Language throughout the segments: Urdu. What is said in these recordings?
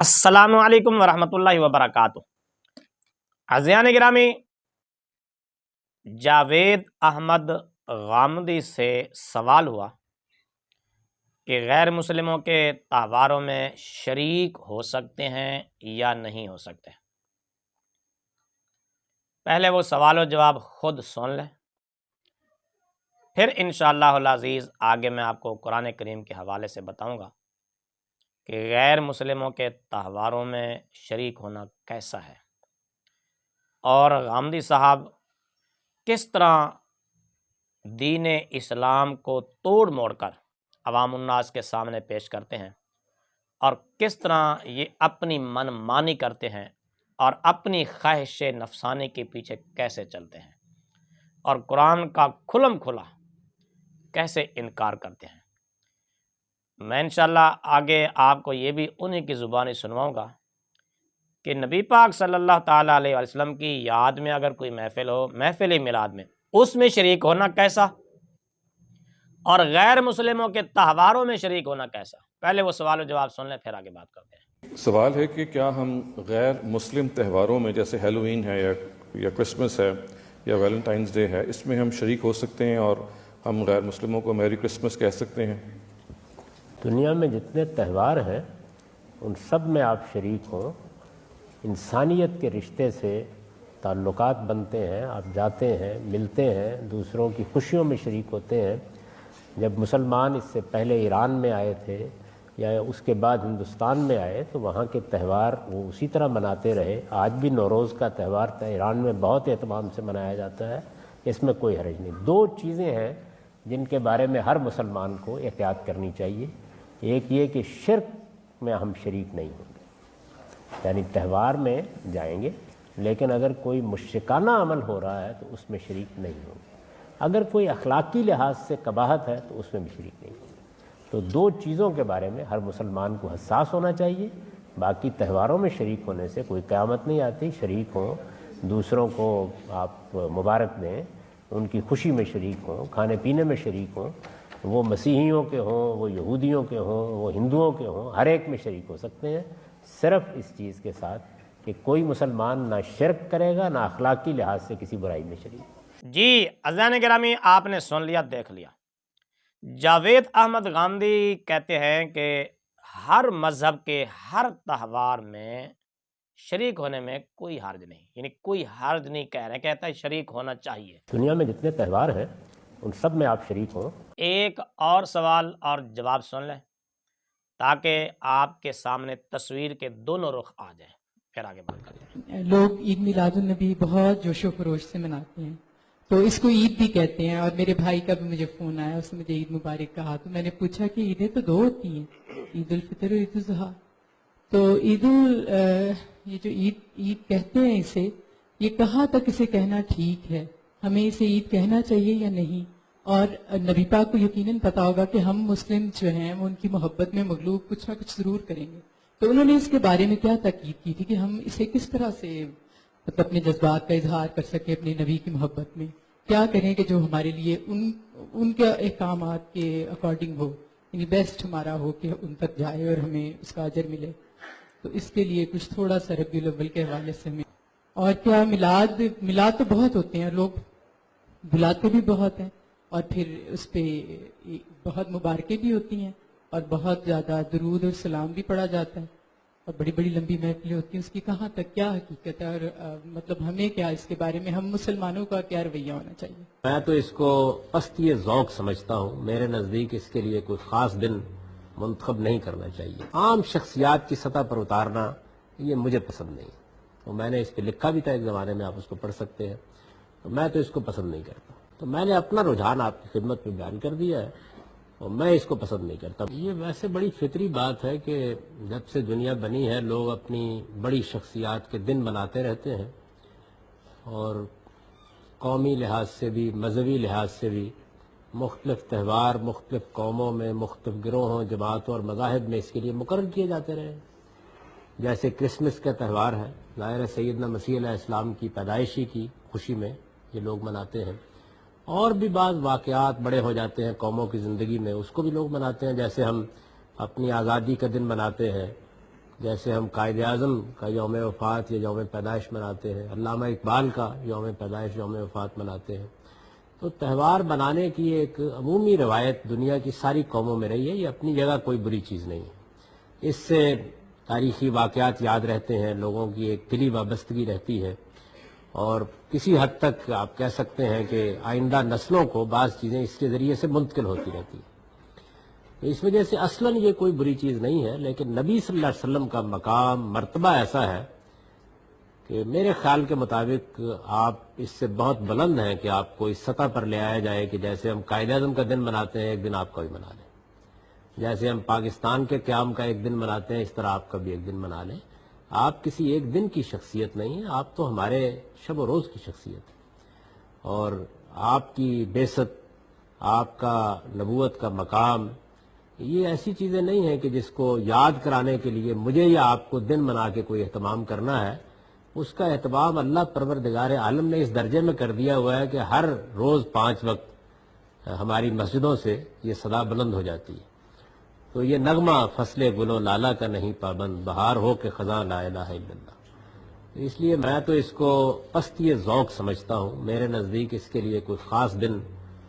السلام علیکم ورحمۃ اللہ وبرکاتہ۔ عزیزان گرامی، جاوید احمد غامدی سے سوال ہوا کہ غیر مسلموں کے تہواروں میں شریک ہو سکتے ہیں یا نہیں ہو سکتے۔ پہلے وہ سوال و جواب خود سن لیں، پھر انشاءاللہ العزیز آگے میں آپ کو قرآن کریم کے حوالے سے بتاؤں گا کہ غیر مسلموں کے تہواروں میں شریک ہونا کیسا ہے، اور غامدی صاحب کس طرح دین اسلام کو توڑ موڑ کر عوام الناس کے سامنے پیش کرتے ہیں، اور کس طرح یہ اپنی من مانی کرتے ہیں اور اپنی خواہش نفسانی کے پیچھے کیسے چلتے ہیں، اور قرآن کا کھلم کھلا کیسے انکار کرتے ہیں۔ میں انشاءاللہ آگے آپ کو یہ بھی انہی کی زبانی سنواؤں گا کہ نبی پاک صلی اللہ تعالیٰ علیہ وسلم کی یاد میں اگر کوئی محفل ہو، محفل میلاد میں، اس میں شریک ہونا کیسا، اور غیر مسلموں کے تہواروں میں شریک ہونا کیسا۔ پہلے وہ سوال و جواب سن لیں، پھر آگے بات کرتے ہیں۔ سوال ہے کہ کیا ہم غیر مسلم تہواروں میں جیسے ہیلووین ہے یا کرسمس ہے یا ویلنٹائنز ڈے ہے، اس میں ہم شریک ہو سکتے ہیں اور ہم غیر مسلموں کو میری کرسمس کہہ سکتے ہیں؟ دنیا میں جتنے تہوار ہیں ان سب میں آپ شریک ہوں، انسانیت کے رشتے سے تعلقات بنتے ہیں، آپ جاتے ہیں، ملتے ہیں، دوسروں کی خوشیوں میں شریک ہوتے ہیں۔ جب مسلمان اس سے پہلے ایران میں آئے تھے یا اس کے بعد ہندوستان میں آئے تو وہاں کے تہوار وہ اسی طرح مناتے رہے۔ آج بھی نوروز کا تہوار ایران میں بہت اہتمام سے منایا جاتا ہے، اس میں کوئی حرج نہیں۔ دو چیزیں ہیں جن کے بارے میں ہر مسلمان کو احتیاط کرنی چاہیے۔ ایک یہ کہ شرک میں ہم شریک نہیں ہوں گے، یعنی تہوار میں جائیں گے لیکن اگر کوئی مشرکانہ عمل ہو رہا ہے تو اس میں شریک نہیں ہوں گے۔ اگر کوئی اخلاقی لحاظ سے قباحت ہے تو اس میں بھی شریک نہیں ہوں گے۔ تو دو چیزوں کے بارے میں ہر مسلمان کو حساس ہونا چاہیے۔ باقی تہواروں میں شریک ہونے سے کوئی قیامت نہیں آتی، شریک ہوں، دوسروں کو آپ مبارک دیں، ان کی خوشی میں شریک ہوں، کھانے پینے میں شریک ہوں، وہ مسیحیوں کے ہوں، وہ یہودیوں کے ہوں، وہ ہندوؤں کے ہوں، ہر ایک میں شریک ہو سکتے ہیں، صرف اس چیز کے ساتھ کہ کوئی مسلمان نہ شرک کرے گا نہ اخلاقی لحاظ سے کسی برائی میں شریک۔ جی عزیزان گرامی، آپ نے سن لیا، دیکھ لیا۔ جاوید احمد غامدی کہتے ہیں کہ ہر مذہب کے ہر تہوار میں شریک ہونے میں کوئی حرج نہیں، یعنی کوئی حرج نہیں کہہ رہے، کہتا ہے شریک ہونا چاہیے۔ دنیا میں جتنے تہوار ہیں ان سب میں آپ شریک ہوں۔ ایک اور سوال اور جواب سن لیں تاکہ آپ کے سامنے تصویر کے دونوں رخ آ جائیں، پھر آگے بات کرتے ہیں۔ لوگ عید میلاد النبی بہت جوش و خروش سے مناتے ہیں، تو اس کو عید بھی کہتے ہیں، اور میرے بھائی کا بھی مجھے فون آیا، اس نے مجھے عید مبارک کہا، تو میں نے پوچھا کہ عیدیں تو دو ہوتی ہیں، عید الفطر اور عید الاضحیٰ۔ تو یہ جو عید کہتے ہیں اسے، یہ کہاں تک اسے کہنا ٹھیک ہے، ہمیں اسے عید کہنا چاہیے یا نہیں؟ اور نبی پاک کو یقیناً پتا ہوگا کہ ہم مسلم جو ہیں وہ ان کی محبت میں مغلوب کچھ نہ کچھ ضرور کریں گے، تو انہوں نے اس کے بارے میں کیا تاکید کی تھی کہ ہم اسے کس طرح سے اپنے جذبات کا اظہار کر سکیں اپنے نبی کی محبت میں، کیا کریں کہ جو ہمارے لیے ان کے احکامات کے اکارڈنگ ہو، یعنی بیسٹ ہمارا ہو کہ ان تک جائے اور ہمیں اس کا اجر ملے۔ تو اس کے لیے کچھ تھوڑا سا ربیع الاول کے حوالے سے ہمیں، اور کیا میلاد تو بہت ہوتے ہیں، لوگ بلاتے بھی بہت ہیں، اور پھر اس پہ بہت مبارکیں بھی ہوتی ہیں، اور بہت زیادہ درود اور سلام بھی پڑھا جاتا ہے، اور بڑی بڑی لمبی محفلیں ہوتی ہیں، اس کی کہاں تک کیا حقیقت ہے، اور مطلب ہمیں کیا اس کے بارے میں، ہم مسلمانوں کا کیا رویہ ہونا چاہیے؟ میں تو اس کو پستی ذوق سمجھتا ہوں، میرے نزدیک اس کے لیے کوئی خاص دن منتخب نہیں کرنا چاہیے۔ عام شخصیات کی سطح پر اتارنا یہ مجھے پسند نہیں، تو میں نے اس پہ لکھا بھی تھا ایک زمانے میں، آپ اس کو پڑھ سکتے ہیں، تو میں تو اس کو پسند نہیں کرتا، تو میں نے اپنا رجحان آپ کی خدمت میں بیان کر دیا ہے، اور میں اس کو پسند نہیں کرتا۔ یہ ویسے بڑی فطری بات ہے کہ جب سے دنیا بنی ہے لوگ اپنی بڑی شخصیات کے دن مناتے رہتے ہیں، اور قومی لحاظ سے بھی مذہبی لحاظ سے بھی مختلف تہوار مختلف قوموں میں مختلف گروہوں، جماعتوں اور مذاہب میں اس کے لیے مقرر کیے جاتے رہے ہیں۔ جیسے کرسمس کا تہوار ہے، ظاہر ہے سیدنا مسیح علیہ السلام کی پیدائشی کی خوشی میں یہ لوگ مناتے ہیں، اور بھی بعض واقعات بڑے ہو جاتے ہیں قوموں کی زندگی میں، اس کو بھی لوگ مناتے ہیں، جیسے ہم اپنی آزادی کا دن مناتے ہیں، جیسے ہم قائد اعظم کا یوم وفات یا یوم پیدائش مناتے ہیں، علامہ اقبال کا یوم پیدائش یوم وفات مناتے ہیں، تو تہوار بنانے کی ایک عمومی روایت دنیا کی ساری قوموں میں رہی ہے، یہ اپنی جگہ کوئی بری چیز نہیں ہے۔ اس سے تاریخی واقعات یاد رہتے ہیں، لوگوں کی ایک دلی وابستگی رہتی ہے، اور کسی حد تک آپ کہہ سکتے ہیں کہ آئندہ نسلوں کو بعض چیزیں اس کے ذریعے سے منتقل ہوتی رہتی ہیں۔ اس وجہ سے اصلاً یہ کوئی بری چیز نہیں ہے، لیکن نبی صلی اللہ علیہ وسلم کا مقام مرتبہ ایسا ہے کہ میرے خیال کے مطابق آپ اس سے بہت بلند ہیں کہ آپ کو اس سطح پر لے آیا جائے کہ جیسے ہم قائد اعظم کا دن مناتے ہیں ایک دن آپ کا بھی منا لیں، جیسے ہم پاکستان کے قیام کا ایک دن مناتے ہیں اس طرح آپ کا بھی ایک دن منا لیں۔ آپ کسی ایک دن کی شخصیت نہیں ہیں، آپ تو ہمارے شب و روز کی شخصیت ہیں، اور آپ کی بعثت، آپ کا نبوت کا مقام، یہ ایسی چیزیں نہیں ہیں کہ جس کو یاد کرانے کے لیے مجھے یا آپ کو دن منا کے کوئی اہتمام کرنا ہے۔ اس کا اہتمام اللہ پروردگار عالم نے اس درجے میں کر دیا ہوا ہے کہ ہر روز 5 وقت ہماری مسجدوں سے یہ صدا بلند ہو جاتی ہے۔ تو یہ نغمہ فصل گل و لالا کا نہیں پابند، بہار ہو کہ خزاں لا الہ الا اللہ۔ اس لیے میں تو اس کو پستی ذوق سمجھتا ہوں، میرے نزدیک اس کے لیے کوئی خاص دن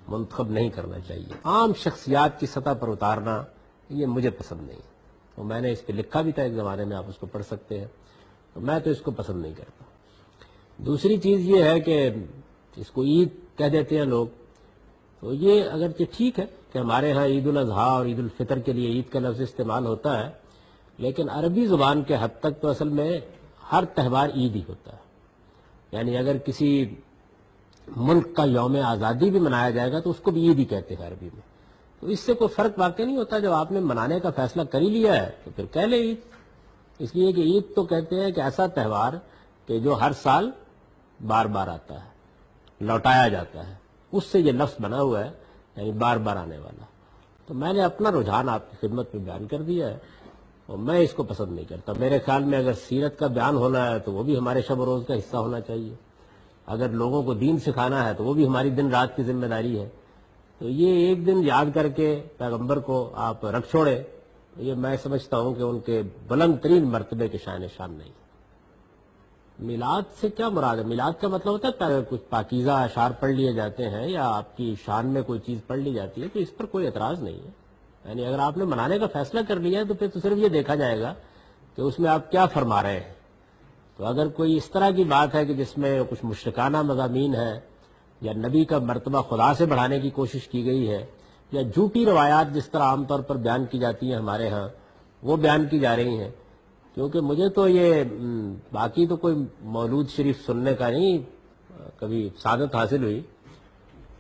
منتخب نہیں کرنا چاہیے۔ عام شخصیات کی سطح پر اتارنا یہ مجھے پسند نہیں، تو میں نے اس پہ لکھا بھی تھا ایک زمانے میں، آپ اس کو پڑھ سکتے ہیں، تو میں تو اس کو پسند نہیں کرتا۔ دوسری چیز یہ ہے کہ اس کو عید کہہ دیتے ہیں لوگ، تو یہ اگرچہ ٹھیک ہے کہ ہمارے ہاں عید الاضحیٰ اور عید الفطر کے لیے عید کا لفظ استعمال ہوتا ہے، لیکن عربی زبان کے حد تک تو اصل میں ہر تہوار عید ہی ہوتا ہے۔ یعنی اگر کسی ملک کا یوم آزادی بھی منایا جائے گا تو اس کو بھی عید ہی کہتے ہیں عربی میں، تو اس سے کوئی فرق واقع نہیں ہوتا۔ جب آپ نے منانے کا فیصلہ کر ہی لیا ہے تو پھر کہہ لیں عید، اس لیے کہ عید تو کہتے ہیں کہ ایسا تہوار کہ جو ہر سال بار بار آتا ہے، لوٹایا جاتا ہے، اس سے یہ لفظ بنا ہوا ہے، یعنی بار بار آنے والا۔ تو میں نے اپنا رجحان آپ کی خدمت میں بیان کر دیا ہے، اور میں اس کو پسند نہیں کرتا۔ میرے خیال میں اگر سیرت کا بیان ہونا ہے تو وہ بھی ہمارے شب و روز کا حصہ ہونا چاہیے، اگر لوگوں کو دین سکھانا ہے تو وہ بھی ہماری دن رات کی ذمہ داری ہے۔ تو یہ ایک دن یاد کر کے پیغمبر کو آپ رکھ چھوڑے، یہ میں سمجھتا ہوں کہ ان کے بلند ترین مرتبے کے شان شان نہیں۔ میلاد سے کیا مراد ہے؟ میلاد کا مطلب ہوتا ہے کہ کچھ پاکیزہ اشعار پڑھ لیے جاتے ہیں یا آپ کی شان میں کوئی چیز پڑھ لی جاتی ہے، تو اس پر کوئی اعتراض نہیں ہے۔ یعنی اگر آپ نے منانے کا فیصلہ کر لیا ہے تو پھر تو صرف یہ دیکھا جائے گا کہ اس میں آپ کیا فرما رہے ہیں۔ تو اگر کوئی اس طرح کی بات ہے کہ جس میں کچھ مشرکانہ مضامین ہے، یا نبی کا مرتبہ خدا سے بڑھانے کی کوشش کی گئی ہے، یا جھوٹی روایات جس طرح عام طور پر بیان کی جاتی ہیں ہمارے ہاں وہ بیان کی جا رہی ہیں، کیونکہ مجھے تو یہ باقی تو کوئی مولود شریف سننے کا نہیں کبھی سعادت حاصل ہوئی،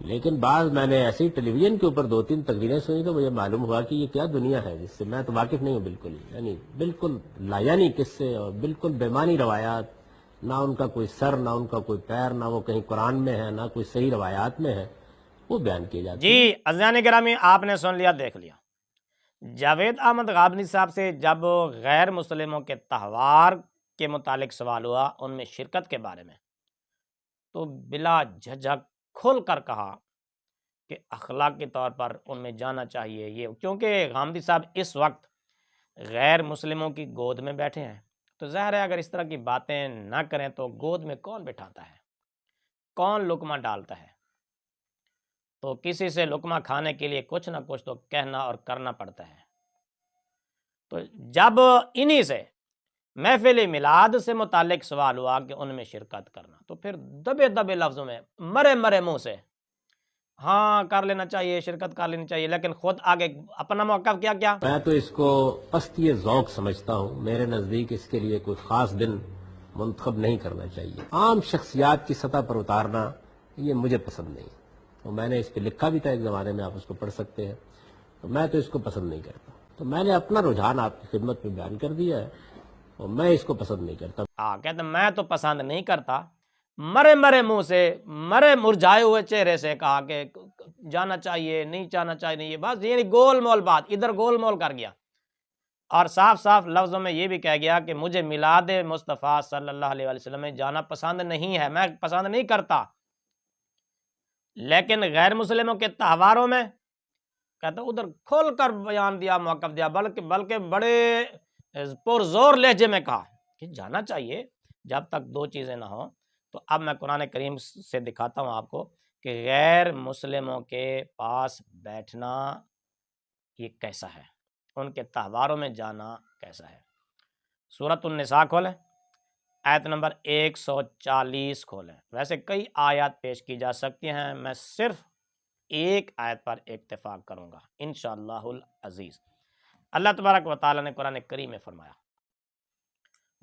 لیکن بعض میں نے ایسے ہی ٹیلی ویژن کے اوپر 2-3 تقریریں سنی تو مجھے معلوم ہوا کہ یہ کیا دنیا ہے جس سے میں تو واقف نہیں ہوں بالکل ہی، یعنی بالکل لایانی قصے اور بالکل بےمانی روایات، نہ ان کا کوئی سر، نہ ان کا کوئی پیر، نہ وہ کہیں قرآن میں ہے، نہ کوئی صحیح روایات میں ہے، وہ بیان کیے جاتے ہیں۔ جی عزیزان گرامی، آپ نے سن لیا، دیکھ لیا۔ جاوید احمد غامدی صاحب سے جب غیر مسلموں کے تہوار کے متعلق سوال ہوا، ان میں شرکت کے بارے میں، تو بلا جھجھک کھل کر کہا کہ اخلاقی طور پر ان میں جانا چاہیے، یہ کیونکہ غامدی صاحب اس وقت غیر مسلموں کی گود میں بیٹھے ہیں، تو ظاہر ہے اگر اس طرح کی باتیں نہ کریں تو گود میں کون بٹھاتا ہے، کون لقمہ ڈالتا ہے؟ تو کسی سے لقمہ کھانے کے لیے کچھ نہ کچھ تو کہنا اور کرنا پڑتا ہے۔ تو جب انہی سے محفل میلاد سے متعلق سوال ہوا کہ ان میں شرکت کرنا، تو پھر دبے دبے لفظوں میں مرے مرے منہ سے ہاں کر لینا چاہیے، شرکت کر لینی چاہیے، لیکن خود آگے اپنا موقف کیا میں تو اس کو پستی ذوق سمجھتا ہوں، میرے نزدیک اس کے لیے کوئی خاص دن منتخب نہیں کرنا چاہیے۔ عام شخصیات کی سطح پر اتارنا یہ مجھے پسند نہیں، تو میں نے اس پہ لکھا بھی تھا ایک زمانے میں، آپ اس کو پڑھ سکتے ہیں، تو میں تو اس کو پسند نہیں کرتا۔ تو میں نے اپنا رجحان آپ کی خدمت میں بیان کر دیا ہے، اور میں اس کو پسند نہیں کرتا۔ کہتے میں تو پسند نہیں کرتا، مرے مرے منہ سے، مرے مرجھائے ہوئے چہرے سے کہا کہ جانا چاہیے، نہیں جانا چاہیے، نہیں، یہ بس یعنی گول مول بات، ادھر گول مول کر گیا، اور صاف صاف لفظوں میں یہ بھی کہہ گیا کہ مجھے میلاد مصطفیٰ صلی اللہ علیہ وسلم میں جانا پسند نہیں ہے، میں پسند نہیں کرتا، لیکن غیر مسلموں کے تہواروں میں کہتا ادھر کھول کر بیان دیا، موقف دیا، بلکہ بڑے پرزور لہجے میں کہا کہ جانا چاہیے جب تک دو چیزیں نہ ہوں۔ تو اب میں قرآن کریم سے دکھاتا ہوں آپ کو کہ غیر مسلموں کے پاس بیٹھنا یہ کیسا ہے، ان کے تہواروں میں جانا کیسا ہے۔ سورۃ النساء کھولیں، آیت نمبر 140 کھولیں۔ ویسے کئی آیات پیش کی جا سکتی ہیں، میں صرف ایک آیت پر اکتفا کروں گا انشاءاللہ العزیز۔ اللہ تبارک و تعالیٰ نے قرآن کریم میں فرمایا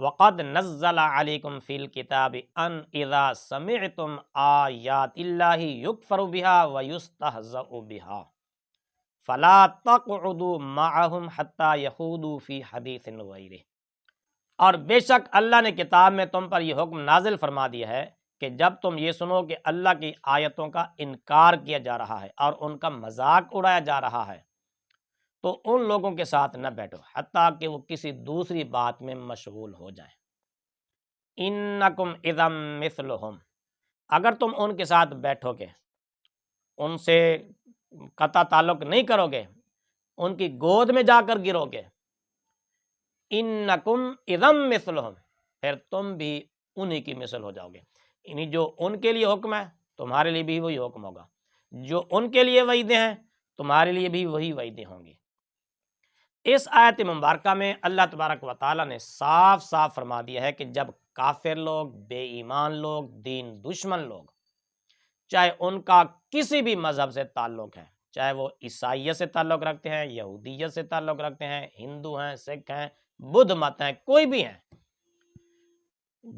وَقَدْ نَزَّلَ عَلَيْكُمْ فِي الْكِتَابِ أَنْ إِذَا سَمِعْتُمْ آيَاتِ اللَّهِ يُكْفَرُ بِهَا وَيُسْتَهْزَأُ بِهَا فَلَا تَقْعُدُوا مَعَهُمْ حَتَّى يَخُوضُوا فِي حَدِيثٍ غَيْرِهِ، اور بے شک اللہ نے کتاب میں تم پر یہ حکم نازل فرما دیا ہے کہ جب تم یہ سنو کہ اللہ کی آیتوں کا انکار کیا جا رہا ہے اور ان کا مذاق اڑایا جا رہا ہے تو ان لوگوں کے ساتھ نہ بیٹھو حتیٰ کہ وہ کسی دوسری بات میں مشغول ہو جائیں۔ انکم اذا مثلہم، اگر تم ان کے ساتھ بیٹھو گے، ان سے قطع تعلق نہیں کرو گے، ان کی گود میں جا کر گرو گے، انکم اذا مثلہم، پھر تم بھی انہی کی مثل ہو جاؤ گے۔ یعنی جو ان کے لیے حکم ہے تمہارے لیے بھی وہی حکم ہوگا، جو ان کے لیے وعیدیں ہیں تمہارے لیے بھی وہی وعیدیں ہوں گی۔ اس آیت مبارکہ میں اللہ تبارک و تعالیٰ نے صاف صاف فرما دیا ہے کہ جب کافر لوگ، بے ایمان لوگ، دین دشمن لوگ، چاہے ان کا کسی بھی مذہب سے تعلق ہے، چاہے وہ عیسائیت سے تعلق رکھتے ہیں، یہودیت سے تعلق رکھتے ہیں، ہندو ہیں، سکھ ہیں، بدھ مت ہیں، کوئی بھی ہیں،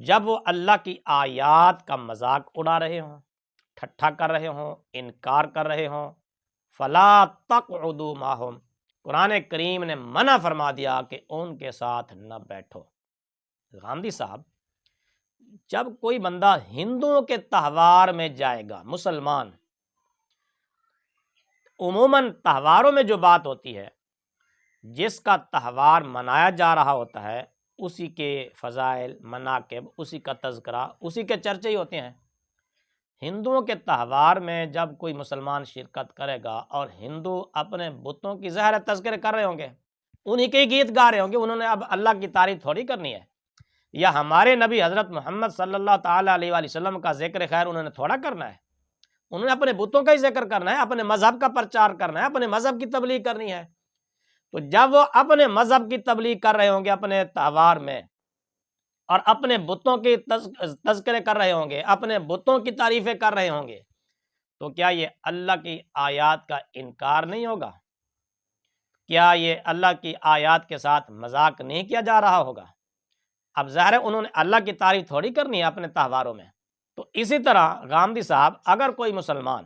جب وہ اللہ کی آیات کا مذاق اڑا رہے ہوں، ٹھٹھا کر رہے ہوں، انکار کر رہے ہوں، فلا تقعدوا معہم، قرآن کریم نے منع فرما دیا کہ ان کے ساتھ نہ بیٹھو۔ غامدی صاحب، جب کوئی بندہ ہندوؤں کے تہوار میں جائے گا، مسلمان، عموماً تہواروں میں جو بات ہوتی ہے، جس کا تہوار منایا جا رہا ہوتا ہے اسی کے فضائل، مناقب، اسی کا تذکرہ، اسی کے چرچے ہی ہوتے ہیں۔ ہندوؤں کے تہوار میں جب کوئی مسلمان شرکت کرے گا اور ہندو اپنے بتوں کی ظاہر تذکرے کر رہے ہوں گے، انہی کے گیت گا رہے ہوں گے، انہوں نے اب اللہ کی تعریف تھوڑی کرنی ہے، یا ہمارے نبی حضرت محمد صلی اللہ تعالیٰ علیہ وآلہ وسلم کا ذکر خیر انہوں نے تھوڑا کرنا ہے، انہوں نے اپنے بتوں کا ہی ذکر کرنا ہے، اپنے مذہب کا پرچار کرنا ہے، اپنے مذہب کی تبلیغ کرنی ہے۔ تو جب وہ اپنے مذہب کی تبلیغ کر رہے ہوں گے اپنے تہوار میں، اور اپنے بتوں کی تذکرے کر رہے ہوں گے، اپنے بتوں کی تعریفیں کر رہے ہوں گے، تو کیا یہ اللہ کی آیات کا انکار نہیں ہوگا؟ کیا یہ اللہ کی آیات کے ساتھ مذاق نہیں کیا جا رہا ہوگا؟ اب ظاہر ہے انہوں نے اللہ کی تعریف تھوڑی کرنی ہے اپنے تہواروں میں۔ تو اسی طرح غامدی صاحب، اگر کوئی مسلمان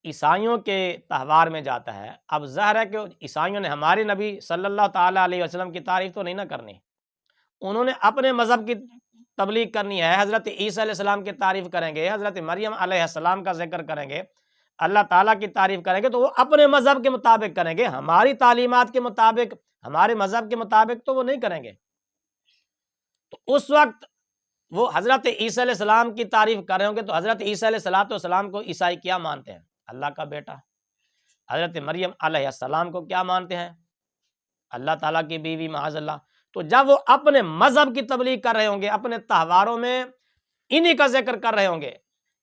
عیسائیوں کے تہوار میں جاتا ہے، اب ظاہر ہے کہ عیسائیوں نے ہمارے نبی صلی اللہ تعالیٰ علیہ وسلم کی تعریف تو نہیں نہ کرنی، انہوں نے اپنے مذہب کی تبلیغ کرنی ہے، حضرت عیسیٰ علیہ السلام کی تعریف کریں گے، حضرت مریم علیہ السلام کا ذکر کریں گے، اللہ تعالیٰ کی تعریف کریں گے، تو وہ اپنے مذہب کے مطابق کریں گے، ہماری تعلیمات کے مطابق، ہمارے مذہب کے مطابق تو وہ نہیں کریں گے۔ تو اس وقت وہ حضرت عیسیٰ علیہ السلام کی تعریف کر رہے ہوں گے، تو حضرت عیسیٰ علیہ السلام کو عیسائی کیا مانتے ہیں؟ اللہ کا بیٹا۔ حضرت مریم علیہ السلام کو کیا مانتے ہیں؟ اللہ تعالیٰ کی بیوی، معاذ اللہ۔ تو جب وہ اپنے مذہب کی تبلیغ کر رہے ہوں گے، اپنے تہواروں میں انہی کا ذکر کر رہے ہوں گے،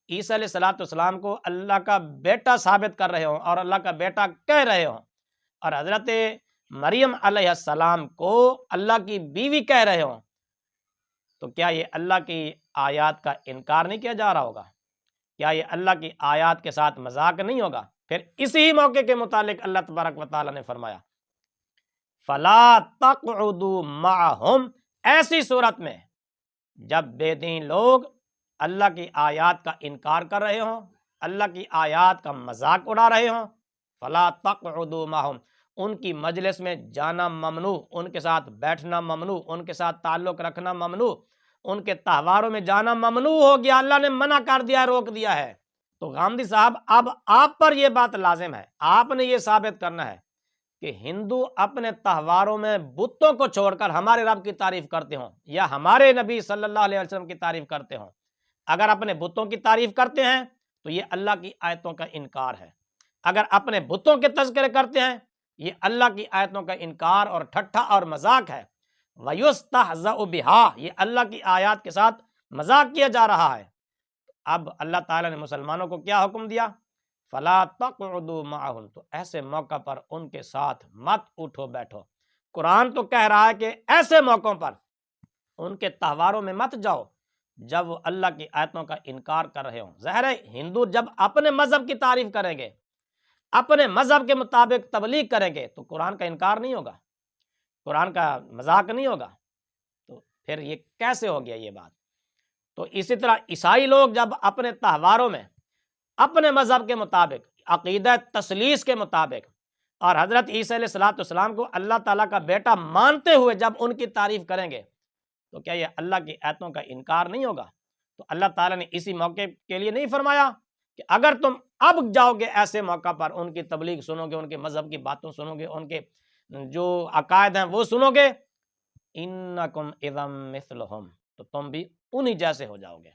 عیسیٰ علیہ السلام کو اللہ کا بیٹا ثابت کر رہے ہوں اور اللہ کا بیٹا کہہ رہے ہوں، اور حضرت مریم علیہ السلام کو اللہ کی بیوی کہہ رہے ہوں، تو کیا یہ اللہ کی آیات کا انکار نہیں کیا جا رہا ہوگا؟ کیا یہ اللہ کی آیات کے ساتھ مذاق نہیں ہوگا؟ پھر اسی موقع کے متعلق اللہ تبارک و تعالیٰ نے فرمایا فَلَا تَقْعُدُوا مَعَهُمْ، ایسی صورت میں جب بے دین لوگ اللہ کی آیات کا انکار کر رہے ہوں، اللہ کی آیات کا مذاق اڑا رہے ہوں، فَلَا تَقْعُدُوا مَعَهُمْ، ان کی مجلس میں جانا ممنوع، ان کے ساتھ بیٹھنا ممنوع، ان کے ساتھ تعلق رکھنا ممنوع، ان کے تہواروں میں جانا ممنوع ہو گیا، اللہ نے منع کر دیا، روک دیا ہے۔ تو غامدی صاحب، اب آپ پر یہ بات لازم ہے، آپ نے یہ ثابت کرنا ہے کہ ہندو اپنے تہواروں میں بتوں کو چھوڑ کر ہمارے رب کی تعریف کرتے ہوں یا ہمارے نبی صلی اللہ علیہ وسلم کی تعریف کرتے ہوں۔ اگر اپنے بتوں کی تعریف کرتے ہیں تو یہ اللہ کی آیتوں کا انکار ہے، اگر اپنے بتوں کے تذکرے کرتے ہیں یہ اللہ کی آیتوں کا انکار اور ٹھٹھا اور مذاق ہے۔ وَيُسْتَهْزَأُ بِهَا، یہ اللہ کی آیات کے ساتھ مذاق کیا جا رہا ہے۔ اب اللہ تعالیٰ نے مسلمانوں کو کیا حکم دیا؟ فَلَا تَقْعُدُوا مَعَهُمْ، تو ایسے موقع پر ان کے ساتھ مت اٹھو بیٹھو۔ قرآن تو کہہ رہا ہے کہ ایسے موقعوں پر ان کے تہواروں میں مت جاؤ جب وہ اللہ کی آیتوں کا انکار کر رہے ہوں۔ ظاہر ہے ہندو جب اپنے مذہب کی تعریف کریں گے، اپنے مذہب کے مطابق تبلیغ کریں گے، تو قرآن کا انکار نہیں ہوگا، قرآن کا مذاق نہیں ہوگا۔ تو پھر یہ کیسے ہو گیا یہ بات؟ تو اسی طرح عیسائی لوگ جب اپنے تہواروں میں اپنے مذہب کے مطابق، عقیدہ تثلیث کے مطابق، اور حضرت عیسیٰ علیہ الصلوۃ والسلام کو اللہ تعالیٰ کا بیٹا مانتے ہوئے جب ان کی تعریف کریں گے، تو کیا یہ اللہ کی آیتوں کا انکار نہیں ہوگا؟ تو اللہ تعالیٰ نے اسی موقع کے لیے نہیں فرمایا کہ اگر تم اب جاؤ گے ایسے موقع پر، ان کی تبلیغ سنو گے، ان کے مذہب کی باتوں سنو گے، ان کے جو عقائد ہیں وہ سنو گے، انکم اذا مثلہم، تو تم بھی انہی جیسے ہو جاؤ گے۔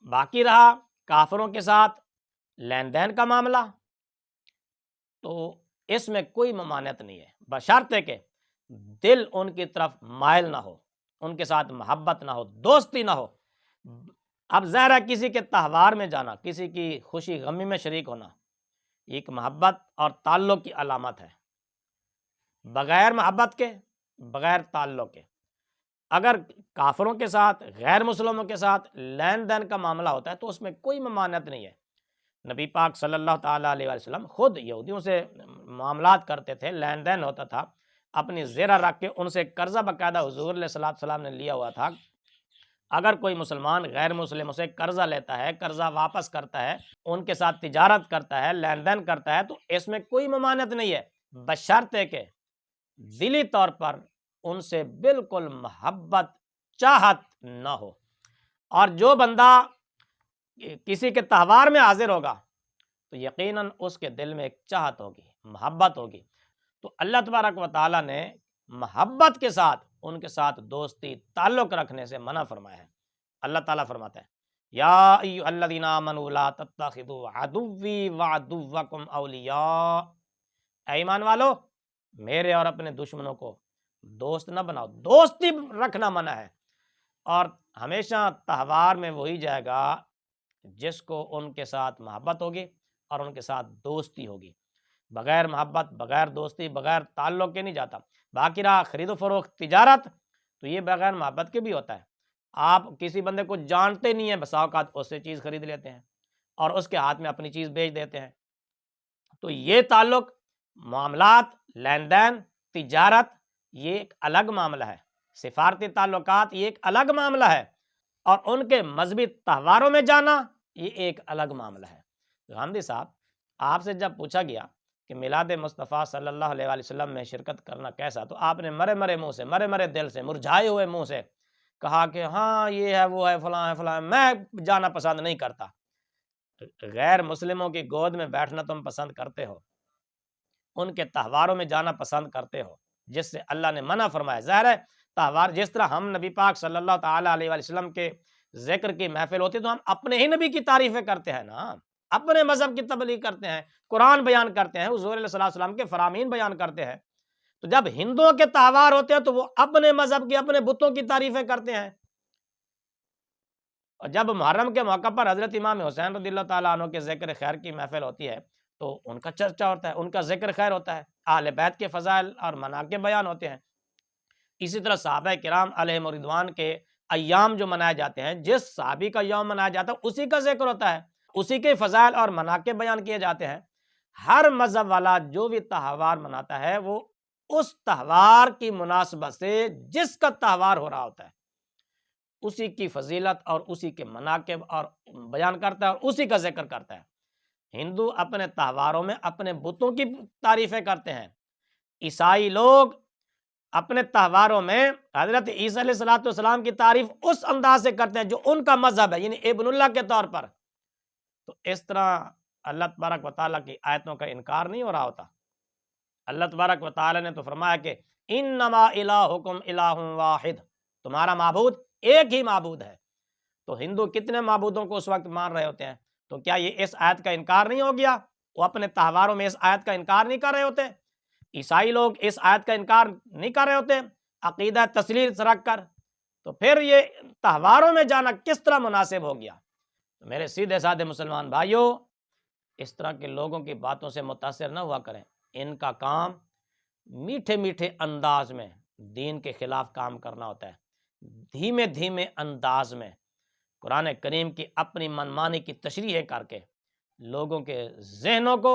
باقی رہا کافروں کے ساتھ لین دین کا معاملہ، تو اس میں کوئی ممانعت نہیں ہے، بشرطے کہ دل ان کی طرف مائل نہ ہو، ان کے ساتھ محبت نہ ہو، دوستی نہ ہو۔ اب ظاہر ہے کسی کے تہوار میں جانا، کسی کی خوشی غمی میں شریک ہونا، یہ ایک محبت اور تعلق کی علامت ہے۔ بغیر محبت کے، بغیر تعلق کے، اگر کافروں کے ساتھ، غیر مسلموں کے ساتھ لین دین کا معاملہ ہوتا ہے تو اس میں کوئی ممانعت نہیں ہے۔ نبی پاک صلی اللہ تعالیٰ علیہ وسلم خود یہودیوں سے معاملات کرتے تھے، لین دین ہوتا تھا، اپنی زیرہ رکھ کے ان سے قرضہ باقاعدہ حضور علیہ السلام نے لیا ہوا تھا۔ اگر کوئی مسلمان غیر مسلموں سے قرضہ لیتا ہے، قرضہ واپس کرتا ہے، ان کے ساتھ تجارت کرتا ہے، لین دین کرتا ہے، تو اس میں کوئی ممانعت نہیں ہے، بشرطے کہ دلی طور پر ان سے بالکل محبت، چاہت نہ ہو۔ اور جو بندہ کسی کے تہوار میں حاضر ہوگا تو یقیناً اس کے دل میں ایک چاہت ہوگی، محبت ہوگی۔ تو اللہ تبارک و تعالیٰ نے محبت کے ساتھ ان کے ساتھ دوستی، تعلق رکھنے سے منع فرمایا ہے۔ اللہ تعالیٰ فرماتا ہے یا ایھا الذین آمنوا لا تتخذوا عدوی وعدوکم اولیاء، اے ایمان والو میرے اور اپنے دشمنوں کو دوست نہ بناؤ۔ دوستی رکھنا منع ہے، اور ہمیشہ تہوار میں وہی جائے گا جس کو ان کے ساتھ محبت ہوگی اور ان کے ساتھ دوستی ہوگی۔ بغیر محبت، بغیر دوستی، بغیر تعلق کے نہیں جاتا۔ باقی رہا خرید و فروخت، تجارت، تو یہ بغیر محبت کے بھی ہوتا ہے۔ آپ کسی بندے کو جانتے نہیں ہیں، بسا اوقات اس سے چیز خرید لیتے ہیں اور اس کے ہاتھ میں اپنی چیز بیچ دیتے ہیں۔ تو یہ تعلق، معاملات، لین دین، تجارت، یہ ایک الگ معاملہ ہے۔ سفارتی تعلقات یہ ایک الگ معاملہ ہے، اور ان کے مذہبی تہواروں میں جانا یہ ایک الگ معاملہ ہے۔ غامدی صاحب، آپ سے جب پوچھا گیا کہ میلاد مصطفیٰ صلی اللہ علیہ وآلہ وسلم میں شرکت کرنا کیسا، تو آپ نے مرے مرے منہ سے، مرے مرے دل سے، مرجھائے ہوئے منہ سے کہا کہ ہاں یہ ہے، وہ ہے، فلاں ہے، فلاں ہے، میں جانا پسند نہیں کرتا۔ غیر مسلموں کی گود میں بیٹھنا تم پسند کرتے ہو، ان کے تہواروں میں جانا پسند کرتے ہو، جس سے اللہ نے منع فرمایا۔ ظاہر ہے تہوار، جس طرح ہم نبی پاک صلی اللہ تعالیٰ علیہ وآلہ وسلم کے ذکر کی محفل ہوتی تو ہم اپنے ہی نبی کی تعریفیں کرتے ہیں نا، اپنے مذہب کی تبلیغ کرتے ہیں، قرآن بیان کرتے ہیں، حضور علیہ السلام کے فرامین بیان کرتے ہیں۔ تو جب ہندوؤں کے تہوار ہوتے ہیں تو وہ اپنے مذہب کی، اپنے بتوں کی تعریفیں کرتے ہیں، اور جب محرم کے موقع پر حضرت امام حسین رضی اللہ تعالیٰ عنہ کے ذکر خیر کی محفل ہوتی ہے تو ان کا چرچا ہوتا ہے، ان کا ذکر خیر ہوتا ہے، اہل بیت کے فضائل اور مناقب بیان ہوتے ہیں۔ اسی طرح صحابہ کرام علیہم رضوان کے ایام جو منائے جاتے ہیں، جس صحابی کا یوم منایا جاتا ہے اسی کا ذکر ہوتا ہے، اسی کے فضائل اور مناقب بیان کیے جاتے ہیں۔ ہر مذہب والا جو بھی تہوار مناتا ہے وہ اس تہوار کی مناسبت سے جس کا تہوار ہو رہا ہوتا ہے اسی کی فضیلت اور اسی کے مناقب اور بیان کرتا ہے اور اسی کا ذکر کرتا ہے۔ ہندو اپنے تہواروں میں اپنے بتوں کی تعریفیں کرتے ہیں، عیسائی لوگ اپنے تہواروں میں حضرت عیسیٰ علیہ السلام کی تعریف اس انداز سے کرتے ہیں جو ان کا مذہب ہے، یعنی ابن اللہ کے طور پر۔ تو اس طرح اللہ تبارک و تعالیٰ کی آیتوں کا انکار نہیں ہو رہا ہوتا۔ اللہ تبارک و تعالیٰ نے تو فرمایا کہ انما الہکم الہ واحد، تمہارا معبود ایک ہی معبود ہے۔ تو ہندو کتنے معبودوں کو اس وقت مان رہے ہوتے ہیں، تو کیا یہ اس آیت کا انکار نہیں ہو گیا؟ وہ اپنے تہواروں میں اس آیت کا انکار نہیں کر رہے ہوتے؟ عیسائی لوگ اس آیت کا انکار نہیں کر رہے ہوتے؟ عقیدہ تسلیس رکھ کر، تو پھر یہ تہواروں میں جانا کس طرح مناسب ہو گیا؟ تو میرے سیدھے سادھے مسلمان بھائیوں، اس طرح کے لوگوں کی باتوں سے متاثر نہ ہوا کریں۔ ان کا کام میٹھے میٹھے انداز میں دین کے خلاف کام کرنا ہوتا ہے، دھیمے دھیمے انداز میں قرآن کریم کی اپنی منمانی کی تشریحیں کر کے لوگوں کے ذہنوں کو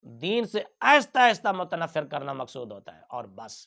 دین سے آہستہ آہستہ متنفر کرنا مقصود ہوتا ہے، اور بس۔